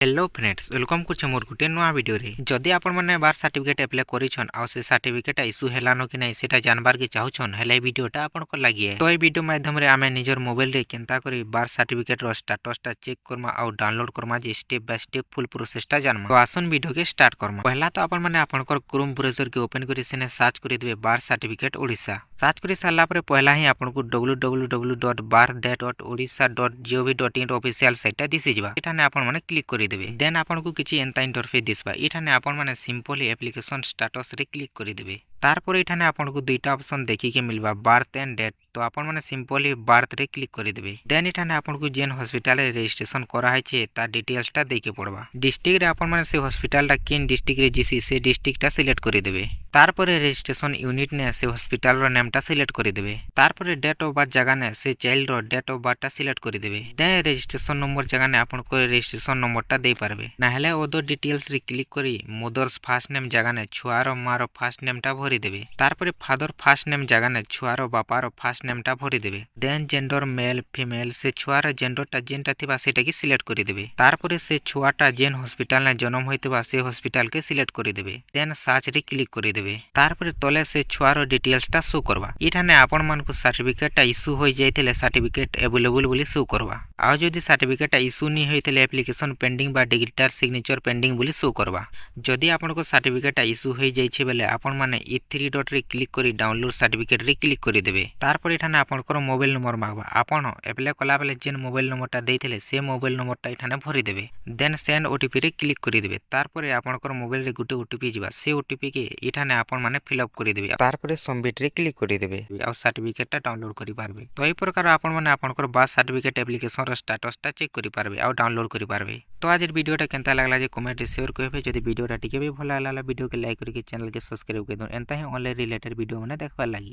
Hello friends welcome कुछ मोर गुटे नुआ video रे जदि आपण माने बार सर्टिफिकेट अप्लाई करिछन आ से सर्टिफिकेट इशू हेलानो कि नै सेटा जानबार के चाहुछन हेले वीडियोटा आपण को लागि तो ए वीडियो माध्यम रे आमे निजर मोबाइल रे केनता करी बार सर्टिफिकेट रो स्टेटसटा चेक करमा आ डाउनलोड करमा जे स्टेप बाय स्टेप फुल प्रोसेसटा जानमा तो आसन वीडियो के स्टार्ट करमा पहला तो आपण माने आपनकर क्रोम ब्राउजर के ओपन करी सेने सर्च करी देबे बार सर्टिफिकेट ओडिसा सर्च करी साला पर पहला ही आपण को www.bar.odisha.gov.in ऑफिशियल साइट दिसि जबा एठाने आपण माने क्लिक करी देबे देन आपन को किछि एंता इंटरफेस दिसबा एठाने आपण माने सिंपली एप्लीकेशन स्टेटस रे क्लिक करी देबे तारपर एठाने आपन को दुईटा ऑप्शन देखि के मिलबा बर्थ एंड डेट तो आपण माने सिंपली बर्थ रे क्लिक करी देबे देन एठाने आपन को जेन हॉस्पिटल रे रजिस्ट्रेशन करा है छे ता डिटेल्स ता देके पड़बा डिस्ट्रिक्ट रे आपण माने से हॉस्पिटल ता किन डिस्ट्रिक्ट रे जिसी से डिस्ट्रिक्ट ता सिलेक्ट करी देबे तारपर रजिस्ट्रेशन यूनिट ने से हॉस्पिटल रो नेम ता सिलेक्ट करी देबे तारपर डेट ऑफ बर्थ जगह ने से child row date of birth ता सिलेक्ट करी देबे देन रजिस्ट्रेशन नंबर जगह ने आपण को रजिस्ट्रेशन नंबर ता दे पारबे नाहले ओदो डिटेल्स रे क्लिक करी मदर्स फर्स्ट नेम जगह ने छुआरो मारो फर्स्ट नेम ता भरी देबे तारपर फादर फर्स्ट नेम जगह ने छुआरो बापारो फर्स्ट नेम ता भरी देबे देन जेंडर मेल फीमेल से छुआरो जेंडर ता जेनटा थिबा सेटा की सिलेक्ट करी देबे तारपर से छुआटा जेन हॉस्पिटल ने जन्म होइतबा से हॉस्पिटल के सिलेक्ट करी देबे देन सर्च रे क्लिक करी देबे तारपर तले से छुआरो डिटेल्स ता शो करबा इठाने आपण मान को सर्टिफिकेट ता इशू होई जाइतिले सर्टिफिकेट अवेलेबल बोली शो करबा आ जदी सर्टिफिकेट ता इशू नी होइतिले एप्लीकेशन पेंडिंग बा डिजिटल सिग्नेचर पेंडिंग बोली शो करबा जदी आपण को सर्टिफिकेट ता इशू होई जाई छे बेले आपण माने ई थ्री डॉट रे क्लिक करी डाउनलोड सर्टिफिकेट रे क्लिक करी देबे तारपर एठाने आपण को मोबाइल नंबर मागबा आपण अप्लाई कला बेले जेन मोबाइल नंबर ता देइथिले से मोबाइल नंबर ता एठाने भरी देबे देन सेंड ओटीपी रे क्लिक करी देबे तारपर आपण को मोबाइल रे गुटे ओटीपी जिबा से ओटीपी के एठाने आपण माने फिल अप करी देबे तारपर सबमिट रे क्लिक करी देबे आ सर्टिफिकेट ता डाउनलोड करी पारबे तो ए प्रकार आपण माने आपण को बर्थ सर्टिफिकेट एप्लीकेशन रो स्टेटस ता चेक करी पारबे आ डाउनलोड करी पारबे तो आज वीडियोटा केनता लागला जे कमेंट रे शेयर करबे जदि वीडियोटा टिके भी भल लागला वीडियो के लाइक करके चैनल के सब्सक्राइब कर दो एंता ही ऑनलाइन रिलेटेड वीडियो माने देखबा लागि।